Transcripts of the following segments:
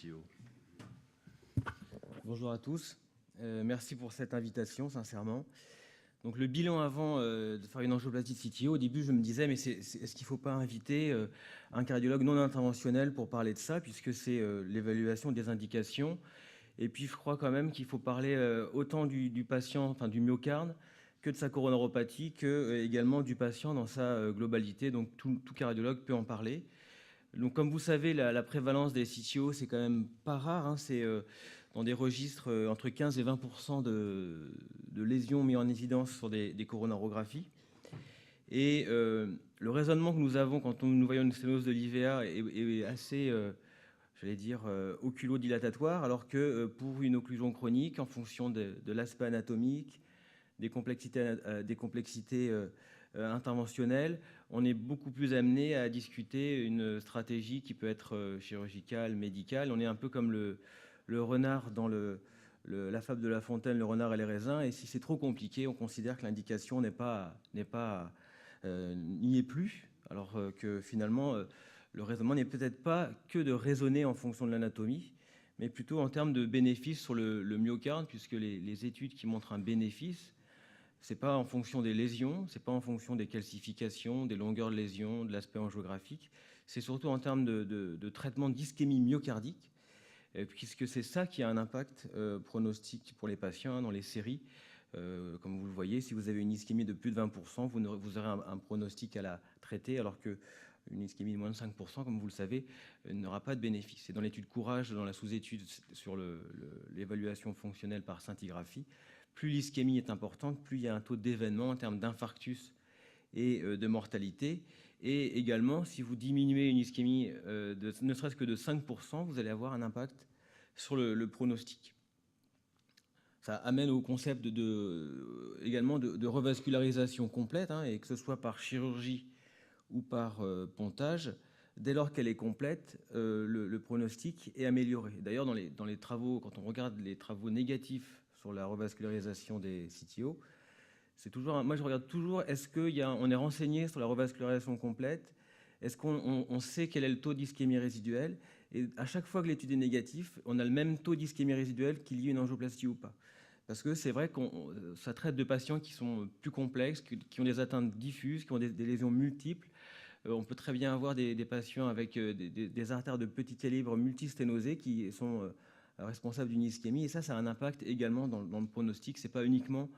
CTO. Bonjour à tous. Merci pour cette invitation, sincèrement. Donc, le bilan avant de faire une angioplastie de CTO, au début, je me disais, mais est-ce qu'il ne faut pas inviter un cardiologue non interventionnel pour parler de ça, puisque c'est l'évaluation des indications. Et puis, je crois quand même qu'il faut parler autant du patient, enfin du myocarde, que de sa coronariopathie, que également du patient dans sa globalité. Donc, tout cardiologue peut en parler. Donc, comme vous savez, la prévalence des CTO, c'est quand même pas rare. Hein, c'est dans des registres entre 15 et 20% de lésions mises en évidence sur des coronarographies. Et le raisonnement que nous avons quand nous voyons une sténose de l'IVA est assez, j'allais dire, oculodilatatoire, alors que pour une occlusion chronique, en fonction de l'aspect anatomique, des complexités interventionnelles, on est beaucoup plus amené à discuter une stratégie qui peut être chirurgicale, médicale. On est un peu comme le renard dans la fable de La Fontaine, le renard et les raisins. Et si c'est trop compliqué, on considère que l'indication n'y est plus, alors que finalement, le raisonnement n'est peut-être pas que de raisonner en fonction de l'anatomie, mais plutôt en termes de bénéfice sur le myocarde, puisque les études qui montrent un bénéfice, c'est pas en fonction des lésions, c'est pas en fonction des calcifications, des longueurs de lésions, de l'aspect angiographique, c'est surtout en termes de traitement d'ischémie myocardique, puisque c'est ça qui a un impact pronostic pour les patients dans les séries. Comme vous le voyez, si vous avez une ischémie de plus de 20%, vous aurez un pronostic à la traiter, alors qu'une ischémie de moins de 5%, comme vous le savez, n'aura pas de bénéfice. Et dans l'étude Courage, dans la sous-étude sur l'évaluation fonctionnelle par scintigraphie, plus l'ischémie est importante, plus il y a un taux d'événement en termes d'infarctus et de mortalité. Et également, si vous diminuez une ischémie ne serait-ce que de 5%, vous allez avoir un impact sur le pronostic. Ça amène au concept également de revascularisation complète, hein, et que ce soit par chirurgie ou par pontage, dès lors qu'elle est complète, le pronostic est amélioré. D'ailleurs, dans les travaux, quand on regarde les travaux négatifs sur la revascularisation des CTO, c'est toujours, moi je regarde toujours, est-ce qu'on est renseigné sur la revascularisation complète? Est-ce qu'on sait quel est le taux d'ischémie résiduelle? Et à chaque fois que l'étude est négative, on a le même taux d'ischémie résiduelle qu'il y ait une angioplastie ou pas. Parce que c'est vrai que ça traite de patients qui sont plus complexes, qui ont des atteintes diffuses, qui ont des lésions multiples. On peut très bien avoir des patients avec des artères de petit calibre multisténosées qui sont responsables d'une ischémie. Et ça a un impact également dans le pronostic. Ce n'est pas uniquement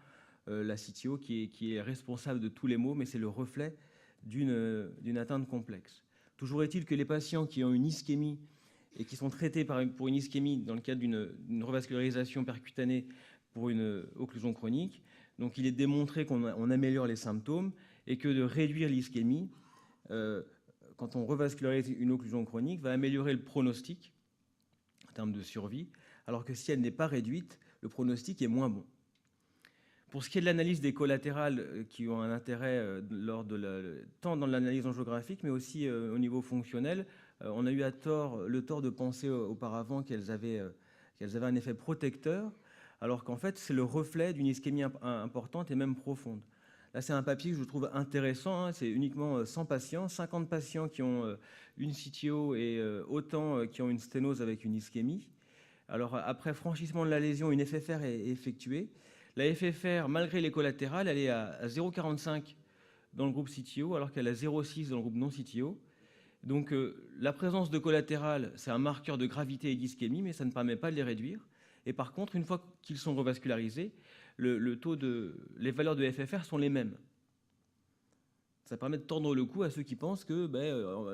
la CTO qui est responsable de tous les maux, mais c'est le reflet d'une atteinte complexe. Toujours est-il que les patients qui ont une ischémie et qui sont traités pour une ischémie dans le cadre d'une revascularisation percutanée pour une occlusion chronique, donc il est démontré qu'on améliore les symptômes et que de réduire l'ischémie, quand on revascularise une occlusion chronique, va améliorer le pronostic en termes de survie, alors que si elle n'est pas réduite, le pronostic est moins bon. Pour ce qui est de l'analyse des collatérales qui ont un intérêt tant dans l'analyse angiographique, mais aussi au niveau fonctionnel, on a eu le tort de penser auparavant qu'elles avaient un effet protecteur, alors qu'en fait, c'est le reflet d'une ischémie importante et même profonde. Là, c'est un papier que je trouve intéressant. Hein, c'est uniquement 100 patients, 50 patients qui ont une CTO et autant qui ont une sténose avec une ischémie. Alors, après franchissement de la lésion, une FFR est effectuée. La FFR, malgré les collatérales, elle est à 0,45 dans le groupe CTO, alors qu'elle est à 0,6 dans le groupe non CTO. Donc, la présence de collatérales, c'est un marqueur de gravité et d'ischémie, mais ça ne permet pas de les réduire. Et par contre, une fois qu'ils sont revascularisés, les valeurs de FFR sont les mêmes. Ça permet de tordre le cou à ceux qui pensent que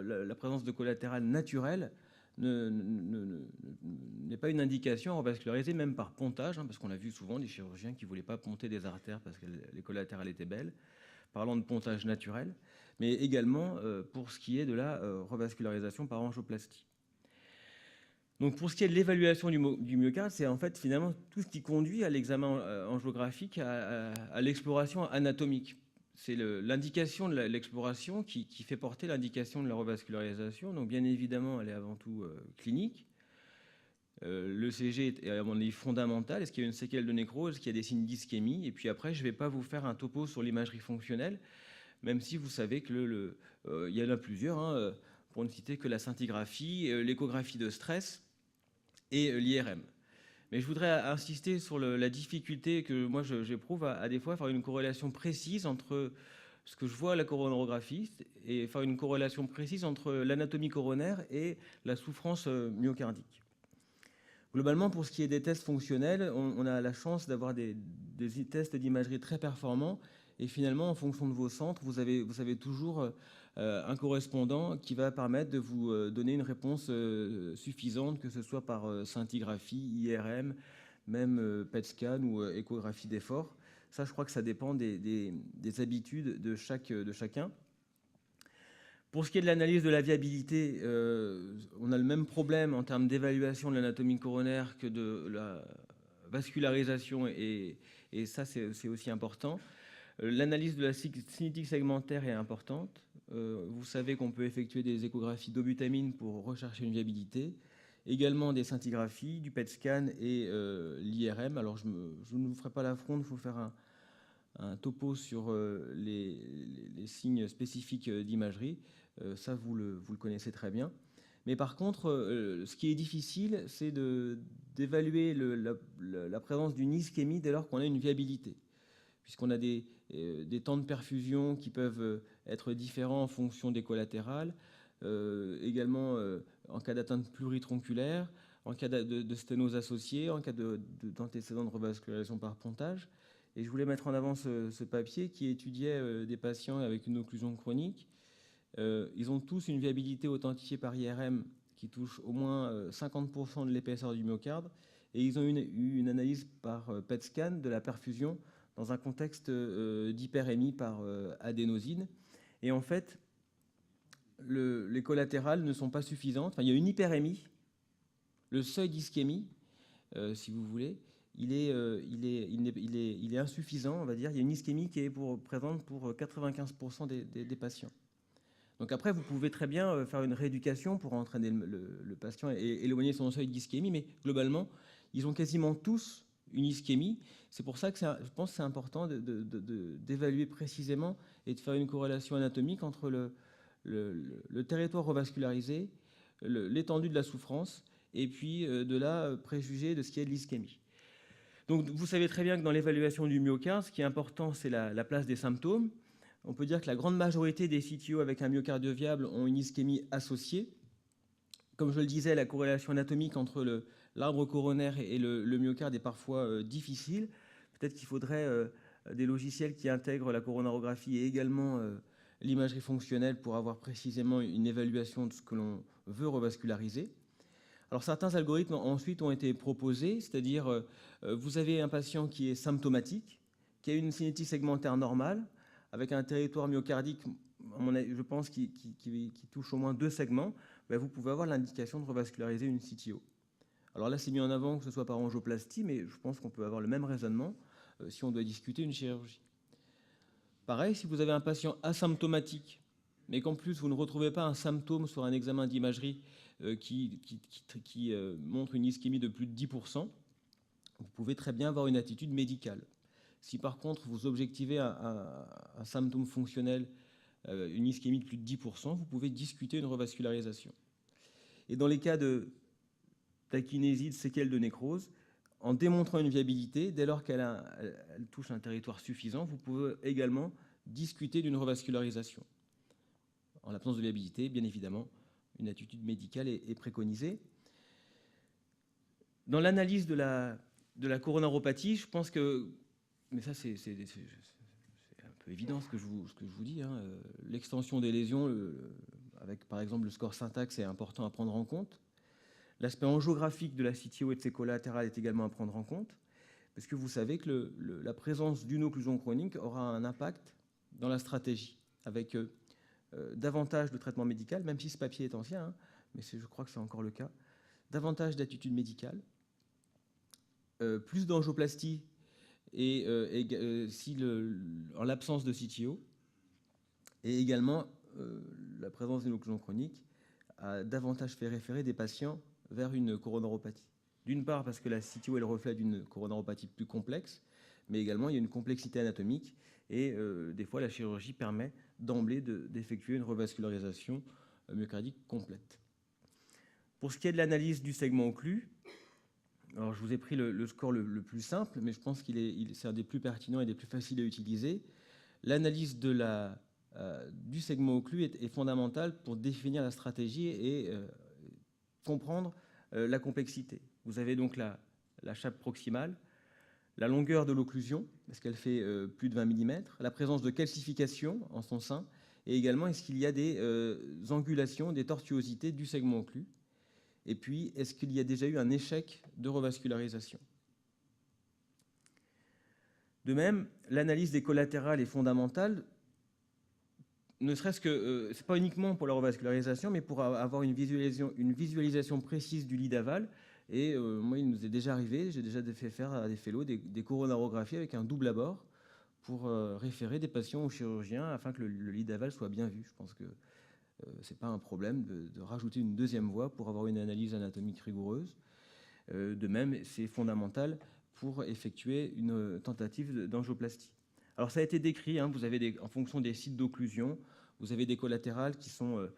la présence de collatérales naturelles n'est pas une indication à revasculariser, même par pontage, hein, parce qu'on a vu souvent des chirurgiens qui ne voulaient pas ponter des artères parce que les collatérales étaient belles, parlant de pontage naturel, mais également pour ce qui est de la revascularisation par angioplastie. Donc pour ce qui est de l'évaluation du myocarde, c'est en fait finalement tout ce qui conduit à l'examen angiographique, à l'exploration anatomique. C'est l'indication de l'exploration qui fait porter l'indication de la revascularisation. Donc bien évidemment, elle est avant tout clinique. L'ECG est à mon avis fondamental. Est-ce qu'il y a une séquelle de nécrose? Est-ce qu'il y a des signes d'ischémie? Et puis après, je ne vais pas vous faire un topo sur l'imagerie fonctionnelle, même si vous savez que il y en a plusieurs, hein, pour ne citer que la scintigraphie, l'échographie de stress. et l'IRM. Mais je voudrais insister sur la difficulté que moi j'éprouve à des fois faire une corrélation précise entre ce que je vois à la coronarographie et faire une corrélation précise entre l'anatomie coronaire et la souffrance myocardique. Globalement, pour ce qui est des tests fonctionnels, on a la chance d'avoir des tests d'imagerie très performants. Et finalement, en fonction de vos centres, vous avez toujours un correspondant qui va permettre de vous donner une réponse suffisante, que ce soit par scintigraphie, IRM, même PET scan ou échographie d'effort. Ça, je crois que ça dépend des habitudes de chacun. Pour ce qui est de l'analyse de la viabilité, on a le même problème en termes d'évaluation de l'anatomie coronaire que de la vascularisation, et ça, c'est aussi important. L'analyse de la cinétique segmentaire est importante. Vous savez qu'on peut effectuer des échographies d'obutamine pour rechercher une viabilité, également des scintigraphies, du PET scan et l'IRM. Alors, je ne vous ferai pas l'affront de vous faire un topo sur les signes spécifiques d'imagerie. Ça, vous le connaissez très bien. Mais par contre, ce qui est difficile, c'est d'évaluer la présence d'une ischémie dès lors qu'on a une viabilité, puisqu'on a des temps de perfusion qui peuvent être différents en fonction des collatérales, également en cas d'atteinte pluritronculaire, en cas de sténose associée, en cas d'antécédent de revascularisation par pontage. Et je voulais mettre en avant ce papier qui étudiait des patients avec une occlusion chronique. Ils ont tous une viabilité authentifiée par IRM qui touche au moins 50% de l'épaisseur du myocarde, et ils ont eu une analyse par PET scan de la perfusion dans un contexte d'hyperémie par adénosine. Et en fait, les collatérales ne sont pas suffisantes. Enfin, il y a une hyperémie. Le seuil d'ischémie, si vous voulez, il est insuffisant, on va dire. Il y a une ischémie qui est présente pour 95% des patients. Donc après, vous pouvez très bien faire une rééducation pour entraîner le patient et éloigner son seuil d'ischémie, mais globalement, ils ont quasiment tous une ischémie. C'est pour ça que je pense que c'est important d'évaluer précisément et de faire une corrélation anatomique entre le territoire revascularisé, l'étendue de la souffrance, et puis de là préjuger de ce qui est de l'ischémie. Donc vous savez très bien que dans l'évaluation du myocarde, ce qui est important, c'est la place des symptômes. On peut dire que la grande majorité des CTO avec un myocarde viable ont une ischémie associée. Comme je le disais, la corrélation anatomique entre l'arbre coronaire et le myocarde est parfois difficile. Peut-être qu'il faudrait des logiciels qui intègrent la coronarographie et également l'imagerie fonctionnelle pour avoir précisément une évaluation de ce que l'on veut revasculariser. Alors certains algorithmes ensuite ont été proposés, c'est-à-dire vous avez un patient qui est symptomatique, qui a une cinétique segmentaire normale, avec un territoire myocardique, je pense, qui touche au moins 2 segments, ben vous pouvez avoir l'indication de revasculariser une CTO. Alors là, c'est mis en avant que ce soit par angioplastie, mais je pense qu'on peut avoir le même raisonnement si on doit discuter une chirurgie. Pareil, si vous avez un patient asymptomatique, mais qu'en plus vous ne retrouvez pas un symptôme sur un examen d'imagerie qui montre une ischémie de plus de 10%, vous pouvez très bien avoir une attitude médicale. Si par contre vous objectivez un symptôme fonctionnel, une ischémie de plus de 10%, vous pouvez discuter une revascularisation. Et dans les cas d'akinésie, de séquelles de nécrose, en démontrant une viabilité, dès lors qu'elle touche un territoire suffisant, vous pouvez également discuter d'une revascularisation. En l'absence de viabilité, bien évidemment, une attitude médicale est préconisée. Dans l'analyse de la coronaropathie, je pense que, mais ça c'est un peu évident ce que je vous dis, hein, l'extension des lésions, avec par exemple le score syntaxe, est important à prendre en compte. L'aspect angiographique de la CTO et de ses collatérales est également à prendre en compte, parce que vous savez que la présence d'une occlusion chronique aura un impact dans la stratégie, avec davantage de traitement médical, même si ce papier est ancien, hein, mais je crois que c'est encore le cas, davantage d'attitude médicale, plus d'angioplastie et en l'absence de CTO, et également la présence d'une occlusion chronique a davantage fait référer des patients vers une coronaropathie. D'une part parce que la CTO est le reflet d'une coronaropathie plus complexe, mais également il y a une complexité anatomique et des fois la chirurgie permet d'emblée d'effectuer une revascularisation myocardique complète. Pour ce qui est de l'analyse du segment occlu, Alors, je vous ai pris le score le plus simple, mais je pense c'est un des plus pertinents et des plus faciles à utiliser. L'analyse du segment occlus est fondamentale pour définir la stratégie et comprendre la complexité. Vous avez donc la chape proximale, la longueur de l'occlusion, est-ce qu'elle fait plus de 20 mm, la présence de calcification en son sein, et également est-ce qu'il y a des angulations, des tortuosités du segment occlus, et puis est-ce qu'il y a déjà eu un échec de revascularisation. De même, l'analyse des collatérales est fondamentale, ne serait-ce que, c'est pas uniquement pour la revascularisation, mais pour avoir une visualisation précise du lit d'aval. Et moi, il nous est déjà arrivé, j'ai déjà fait faire à des fellows des coronarographies avec un double abord pour référer des patients aux chirurgiens afin que le lit d'aval soit bien vu. Je pense que c'est pas un problème de rajouter une deuxième voie pour avoir une analyse anatomique rigoureuse. De même, c'est fondamental pour effectuer une tentative d'angioplastie. Alors ça a été décrit, hein, vous avez en fonction des sites d'occlusion, vous avez des collatérales qui sont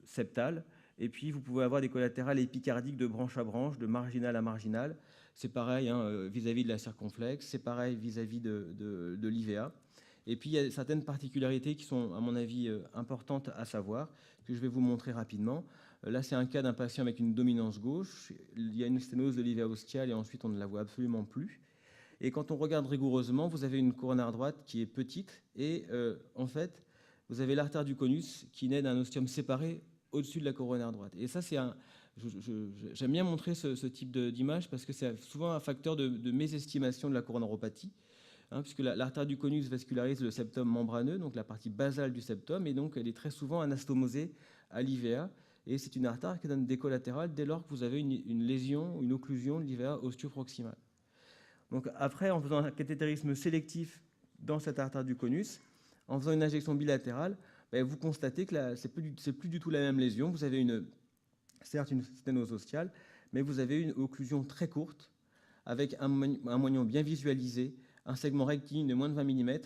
septales, et puis vous pouvez avoir des collatérales épicardiques de branche à branche, de marginal à marginal. C'est pareil hein, vis-à-vis de la circonflexe, c'est pareil vis-à-vis de l'IVA. Et puis il y a certaines particularités qui sont, à mon avis, importantes à savoir, que je vais vous montrer rapidement. Là, c'est un cas d'un patient avec une dominance gauche. Il y a une sténose de l'IVA ostiale et ensuite on ne la voit absolument plus. Et quand on regarde rigoureusement, vous avez une coronaire droite qui est petite et en fait, vous avez l'artère du conus qui naît d'un ostium séparé au-dessus de la coronaire droite. Et ça, c'est j'aime bien montrer ce type d'image parce que c'est souvent un facteur de mésestimation de la coronaropathie, hein, puisque l'artère du conus vascularise le septum membraneux, donc la partie basale du septum, et donc elle est très souvent anastomosée à l'IVA. Et c'est une artère qui donne des collatérales dès lors que vous avez une lésion, une occlusion de l'IVA osteo-proximale. Donc après, en faisant un cathétérisme sélectif dans cette artère du conus, en faisant une injection bilatérale, vous constatez que c'est plus du tout la même lésion. Vous avez certes une sténose ostiale, mais vous avez une occlusion très courte, avec un moignon bien visualisé, un segment rectiligne de moins de 20 mm,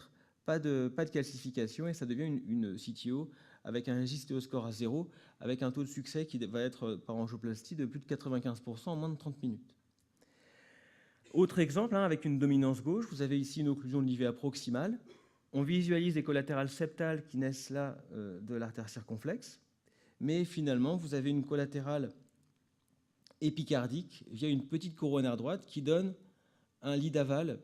pas de calcification, et ça devient une CTO avec un J-stéoscore à 0, avec un taux de succès qui va être par angioplastie de plus de 95% en moins de 30 minutes. Autre exemple, hein, avec une dominance gauche, vous avez ici une occlusion de l'IVA proximale. On visualise les collatérales septales qui naissent là de l'artère circonflexe, mais finalement, vous avez une collatérale épicardique via une petite coronaire droite qui donne un lit d'aval,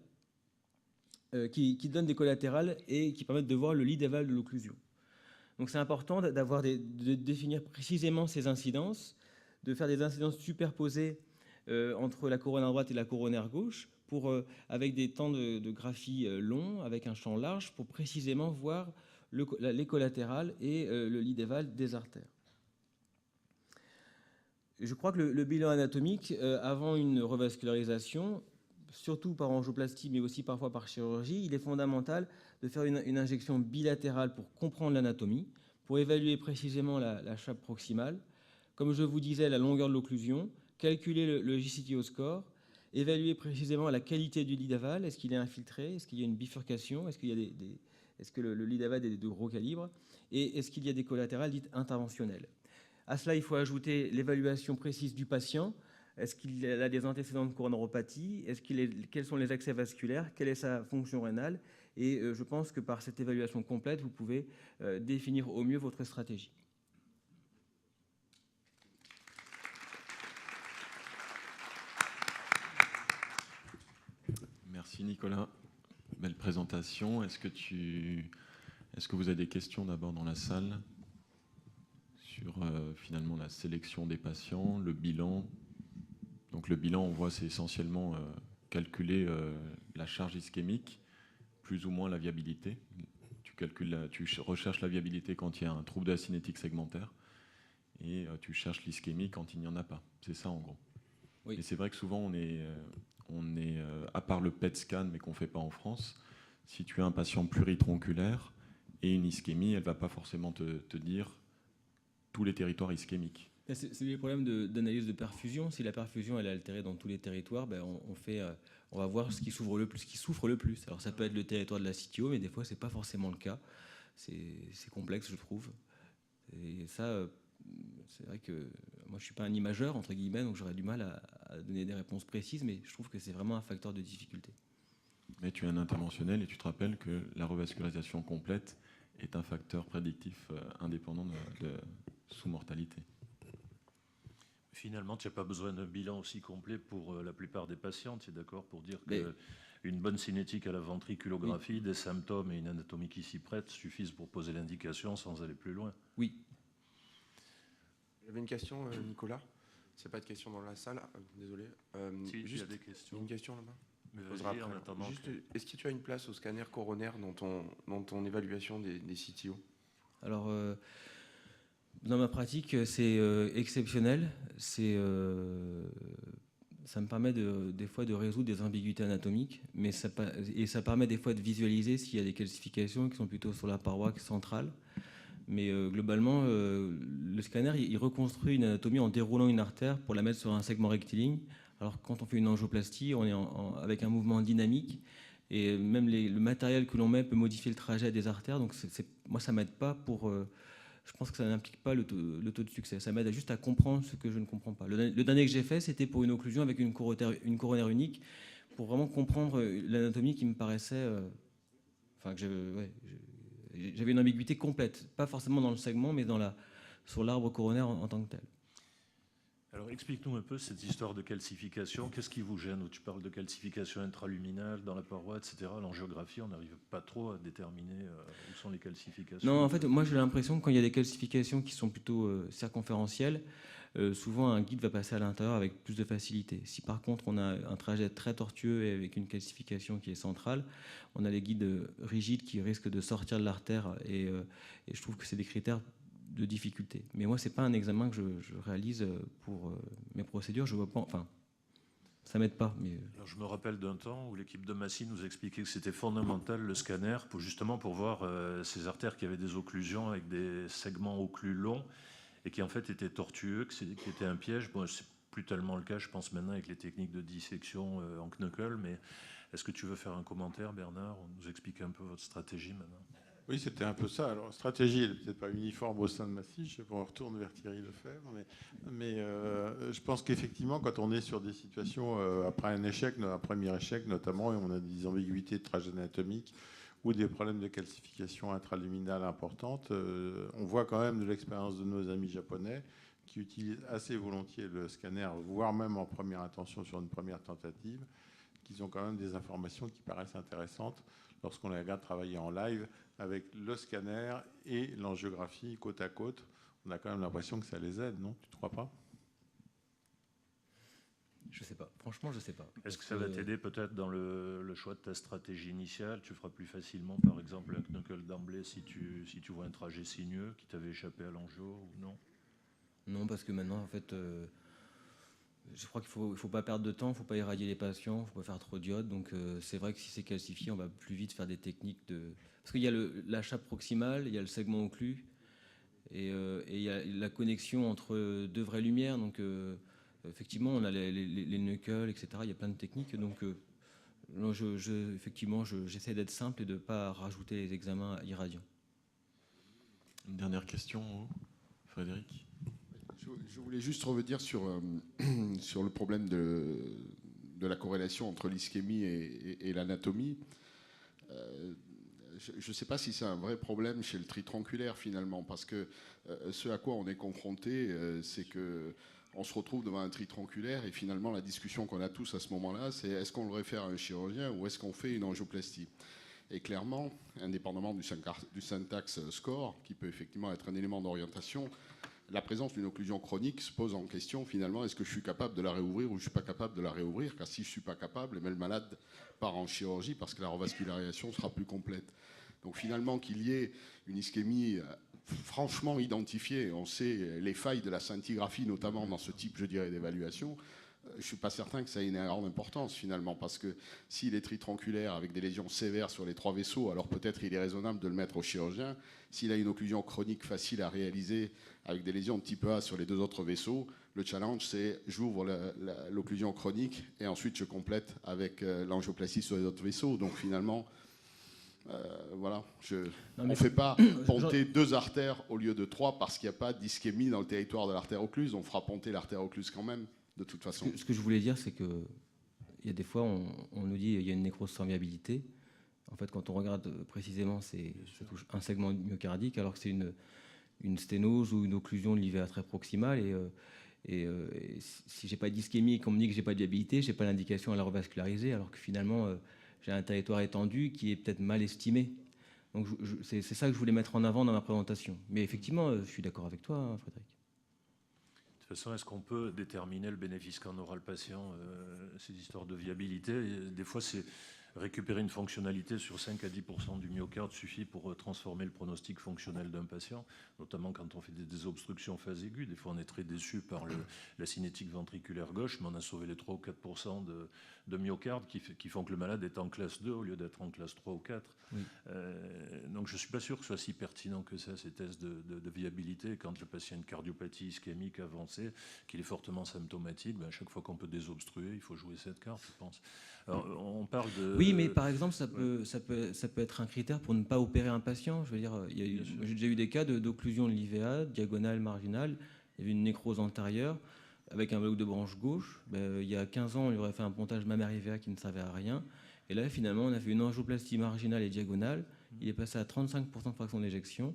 qui donne des collatérales et qui permettent de voir le lit d'aval de l'occlusion. Donc c'est important de définir précisément ces incidences, de faire des incidences superposées entre la coronaire droite et la coronaire gauche, avec des temps de graphie longs, avec un champ large, pour précisément voir les collatérales et le lit d'aval des artères. Je crois que le bilan anatomique, avant une revascularisation, surtout par angioplastie, mais aussi parfois par chirurgie, il est fondamental de faire une injection bilatérale pour comprendre l'anatomie, pour évaluer précisément la chape proximale. Comme je vous disais, la longueur de l'occlusion, calculer le JCTO score, évaluer précisément la qualité du lit d'aval, est-ce qu'il est infiltré, est-ce qu'il y a une bifurcation, est-ce que le lit d'aval est de gros calibre, et est-ce qu'il y a des collatérales dites interventionnelles. À cela, il faut ajouter l'évaluation précise du patient. Est-ce qu'il a des antécédents de coronaropathie? Quels sont les accès vasculaires? Quelle est sa fonction rénale? Et je pense que par cette évaluation complète, vous pouvez définir au mieux votre stratégie. Merci Nicolas. Belle présentation. Est-ce que vous avez des questions d'abord dans la salle sur finalement la sélection des patients, le bilan? Donc le bilan, on voit, c'est essentiellement calculer la charge ischémique, plus ou moins la viabilité. Tu recherches la viabilité quand il y a un trouble de la cinétique segmentaire et tu cherches l'ischémie quand il n'y en a pas. C'est ça en gros. Oui. Et c'est vrai que souvent on est à part le PET scan, mais qu'on ne fait pas en France, si tu as un patient pluritronculaire et une ischémie, elle ne va pas forcément te dire tous les territoires ischémiques. C'est les problèmes d'analyse de perfusion. Si la perfusion elle est altérée dans tous les territoires, on va voir ce qui souffre le plus. Alors ça peut être le territoire de la CTO, mais des fois c'est pas forcément le cas. C'est complexe, je trouve. Et ça, c'est vrai que moi je suis pas un imageur entre guillemets, donc j'aurais du mal à donner des réponses précises, mais je trouve que c'est vraiment un facteur de difficulté. Mais tu es un interventionnel et tu te rappelles que la revascularisation complète est un facteur prédictif indépendant de sous-mortalité. Finalement, tu n'as pas besoin d'un bilan aussi complet pour la plupart des patients, tu es d'accord pour dire qu'une bonne cinétique à la ventriculographie, des symptômes et une anatomie qui s'y prête suffisent pour poser l'indication sans aller plus loin? Oui. J'avais une question, Nicolas. C'est pas de question dans la salle, désolé. Si, juste il y a des questions. Une question là-bas. Mais vas-y, en attendant. Juste, est-ce que tu as une place au scanner coronaire dans ton évaluation des CTO? Alors, dans ma pratique, c'est exceptionnel. Ça me permet des fois de résoudre des ambiguïtés anatomiques, mais ça permet des fois de visualiser s'il y a des calcifications qui sont plutôt sur la paroi centrale. Mais globalement, le scanner, il reconstruit une anatomie en déroulant une artère pour la mettre sur un segment rectiligne. Alors quand on fait une angioplastie, on est avec un mouvement dynamique, et même le matériel que l'on met peut modifier le trajet des artères. Donc moi, ça m'aide pas pour... je pense que ça n'implique pas le taux de succès. Ça m'aide juste à comprendre ce que je ne comprends pas. Le dernier que j'ai fait, c'était pour une occlusion avec une coronaire unique, pour vraiment comprendre l'anatomie qui me paraissait... j'avais une ambiguïté complète. Pas forcément dans le segment, mais sur l'arbre coronaire en tant que tel. Alors explique-nous un peu cette histoire de calcification. Qu'est-ce qui vous gêne? Tu parles de calcification intraluminale dans la paroi, etc. L'angiographie, on n'arrive pas trop à déterminer où sont les calcifications. Non, en fait, moi j'ai l'impression que quand il y a des calcifications qui sont plutôt circonférentielles, souvent un guide va passer à l'intérieur avec plus de facilité. Si par contre on a un trajet très tortueux et avec une calcification qui est centrale, on a les guides rigides qui risquent de sortir de l'artère, et je trouve que c'est des critères de difficulté. Mais moi, c'est pas un examen que je réalise pour mes procédures. Je vois pas, enfin, ça m'aide pas. Mais alors, je me rappelle d'un temps où l'équipe de Massy nous expliquait que c'était fondamental le scanner pour voir ces artères qui avaient des occlusions avec des segments occlus longs et qui en fait étaient tortueux, qui étaient un piège. Bon, c'est plus tellement le cas, je pense maintenant avec les techniques de dissection en knuckle. Mais est-ce que tu veux faire un commentaire, Bernard? On nous explique un peu votre stratégie maintenant. Oui, c'était un peu ça. Alors, stratégie, elle n'est peut-être pas uniforme au sein de Massy. Je retourne vers Thierry Lefebvre. Mais je pense qu'effectivement, quand on est sur des situations après un premier échec notamment, et on a des ambiguïtés de trajet anatomique ou des problèmes de calcification intraluminale importantes, on voit quand même de l'expérience de nos amis japonais qui utilisent assez volontiers le scanner, voire même en première intention sur une première tentative, qu'ils ont quand même des informations qui paraissent intéressantes lorsqu'on les regarde travailler en live avec le scanner et l'angiographie côte à côte. On a quand même l'impression que ça les aide, non? Tu ne crois pas? je sais pas. Franchement, je sais pas. Est-ce que ça va t'aider peut-être dans le choix de ta stratégie initiale? Tu feras plus facilement, par exemple, un knuckle d'emblée si tu vois un trajet sinueux qui t'avait échappé à l'angio ou non? Non, parce que maintenant, en fait, je crois qu'il faut pas perdre de temps, il ne faut pas irradier les patients, il ne faut pas faire trop d'iode. Donc c'est vrai que si c'est calcifié, on va plus vite faire des techniques de... Parce qu'il y a la chape proximale, il y a le segment occlu, et il y a la connexion entre deux vraies lumières. Donc effectivement, on a les knuckles, etc. Il y a plein de techniques. Donc effectivement, j'essaie d'être simple et de ne pas rajouter les examens irradiants. Une dernière question, Frédéric? Je voulais juste revenir sur le problème de la corrélation entre l'ischémie et l'anatomie. Je ne sais pas si c'est un vrai problème chez le tritronculaire finalement, parce que ce à quoi on est confronté, c'est qu'on se retrouve devant un tritronculaire et finalement la discussion qu'on a tous à ce moment-là, c'est est-ce qu'on le réfère à un chirurgien ou est-ce qu'on fait une angioplastie? Et clairement, indépendamment du syntaxe score, qui peut effectivement être un élément d'orientation, la présence d'une occlusion chronique se pose en question finalement, est-ce que je suis capable de la réouvrir ou je ne suis pas capable de la réouvrir? Car si je ne suis pas capable, le malade part en chirurgie parce que la revascularisation sera plus complète. Donc finalement qu'il y ait une ischémie franchement identifiée, on sait les failles de la scintigraphie notamment dans ce type, je dirais, d'évaluation, je ne suis pas certain que ça ait une grande importance finalement, parce que s'il est tritronculaire avec des lésions sévères sur les 3 vaisseaux, alors peut-être il est raisonnable de le mettre au chirurgien. S'il a une occlusion chronique facile à réaliser avec des lésions de type A sur les 2 autres vaisseaux, le challenge c'est j'ouvre l'occlusion chronique et ensuite je complète avec l'angioplastie sur les autres vaisseaux. Donc finalement, Voilà, Non, on mais ne fait pas ponter 2 artères au lieu de 3 parce qu'il n'y a pas d'ischémie dans le territoire de l'artère occluse. On fera ponter l'artère occluse quand même, de toute façon. ce que je voulais dire, c'est que il y a des fois, on nous dit qu'il y a une nécrose sans viabilité. En fait, quand on regarde précisément, ça touche un segment myocardique, alors que c'est une sténose ou une occlusion de l'IVA très proximale. Et si j'ai pas d'ischémie et qu'on me dit que j'ai pas de viabilité, j'ai pas l'indication à la revasculariser, alors que finalement, j'ai un territoire étendu qui est peut-être mal estimé. Donc c'est ça que je voulais mettre en avant dans ma présentation. Mais effectivement, je suis d'accord avec toi, hein, Frédéric. De toute façon, est-ce qu'on peut déterminer le bénéfice qu'en aura le patient, ces histoires de viabilité? Et des fois, c'est récupérer une fonctionnalité sur 5 à 10% du myocarde suffit pour transformer le pronostic fonctionnel d'un patient, notamment quand on fait des obstructions phase aiguë. Des fois, on est très déçu par la cinétique ventriculaire gauche, mais on a sauvé les 3 ou 4% de myocarde qui font que le malade est en classe 2 au lieu d'être en classe 3 ou 4. Oui. Donc je ne suis pas sûr que ce soit si pertinent que ça, ces tests de viabilité. Quand le patient a une cardiopathie ischémique avancée, qu'il est fortement symptomatique, à chaque fois qu'on peut désobstruer, il faut jouer cette carte, je pense. Alors, on parle de... Oui, mais par exemple, ça peut être un critère pour ne pas opérer un patient. Je veux dire, j'ai déjà eu des cas d'occlusion de l'IVA, diagonale, marginale. Il y avait une nécrose antérieure avec un bloc de branche gauche. Il y a 15 ans, on lui aurait fait un pontage mammaire IVA qui ne servait à rien. Et là, finalement, on a fait une angioplastie marginale et diagonale. Il est passé à 35% de fraction d'éjection.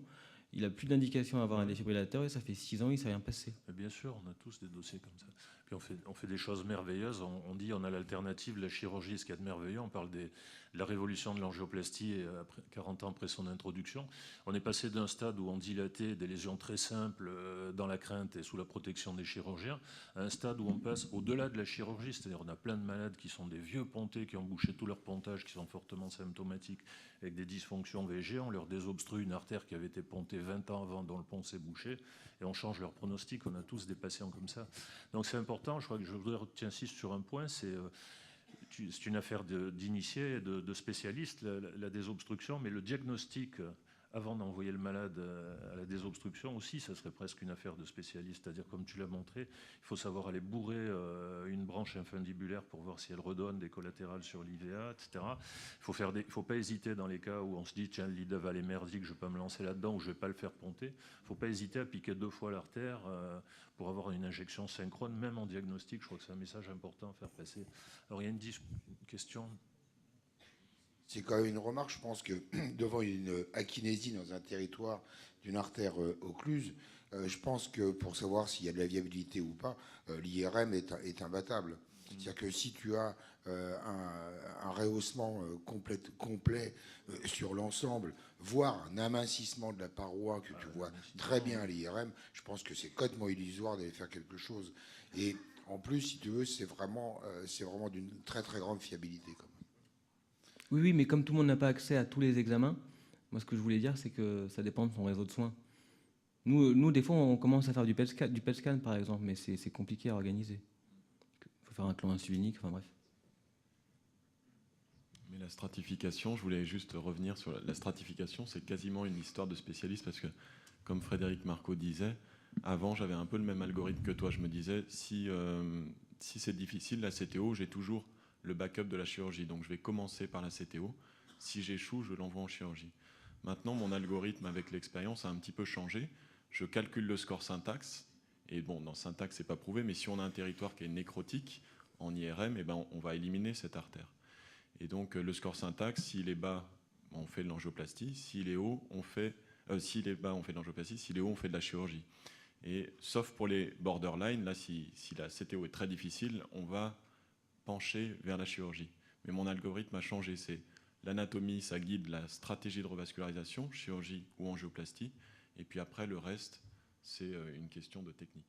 Il n'a plus d'indication à avoir un défibrillateur et ça fait 6 ans, il ne s'est rien passé. Bien sûr, on a tous des dossiers comme ça. Puis on fait des choses merveilleuses. On dit on a l'alternative, la chirurgie, ce qu'il y a de merveilleux. On parle de la révolution de l'angioplastie 40 ans après son introduction. On est passé d'un stade où on dilatait des lésions très simples dans la crainte et sous la protection des chirurgiens à un stade où on passe au-delà de la chirurgie. C'est-à-dire on a plein de malades qui sont des vieux pontés, qui ont bouché tout leur pontage, qui sont fortement symptomatiques avec des dysfonctions VG. On leur désobstrue une artère qui avait été pontée 20 ans avant, dont le pont s'est bouché, et on change leur pronostic. On a tous des patients comme ça. Donc c'est important. Je crois que je voudrais insister sur un point, c'est une affaire d'initiés, de spécialistes, la désobstruction, mais le diagnostic avant d'envoyer le malade à la désobstruction aussi, ça serait presque une affaire de spécialiste. C'est-à-dire, comme tu l'as montré, il faut savoir aller bourrer une branche infundibulaire pour voir si elle redonne des collatérales sur l'IVA, etc. Il faut pas hésiter dans les cas où on se dit, tiens, le lead valve est merdique, je ne vais pas me lancer là-dedans ou je ne vais pas le faire ponter. Il ne faut pas hésiter à piquer 2 fois l'artère pour avoir une injection synchrone, même en diagnostic. Je crois que c'est un message important à faire passer. Alors, il y a une question. C'est quand même une remarque. Je pense que devant une akinésie dans un territoire d'une artère occluse, je pense que pour savoir s'il y a de la viabilité ou pas, l'IRM est imbattable. C'est-à-dire que si tu as un rehaussement complet sur l'ensemble, voire un amincissement de la paroi que tu vois très bien à l'IRM, je pense que c'est complètement illusoire d'aller faire quelque chose. Et en plus, si tu veux, c'est vraiment d'une très très grande fiabilité. Oui, mais comme tout le monde n'a pas accès à tous les examens, moi ce que je voulais dire, c'est que ça dépend de son réseau de soins. Nous des fois, on commence à faire du PET scan, par exemple, mais c'est compliqué à organiser. Il faut faire un clan insulinique, enfin bref. Mais la stratification, je voulais juste revenir sur la stratification, c'est quasiment une histoire de spécialiste parce que, comme Frédéric Marco disait, avant j'avais un peu le même algorithme que toi. Je me disais, si c'est difficile, la CTO, j'ai toujours le backup de la chirurgie. Donc je vais commencer par la CTO. Si j'échoue, je l'envoie en chirurgie. Maintenant, mon algorithme avec l'expérience a un petit peu changé. Je calcule le score syntaxe. Et bon, dans syntaxe, c'est pas prouvé, mais si on a un territoire qui est nécrotique, en IRM, eh ben, on va éliminer cette artère. Et donc le score syntaxe, s'il est bas, on fait de l'angioplastie. S'il est haut, s'il est bas, on fait de l'angioplastie. S'il est haut, on fait de la chirurgie. Et sauf pour les borderline, là, si la CTO est très difficile, on va pencher vers la chirurgie. Mais mon algorithme a changé. C'est l'anatomie, ça guide la stratégie de revascularisation, chirurgie ou angioplastie. Et puis après, le reste, c'est une question de technique.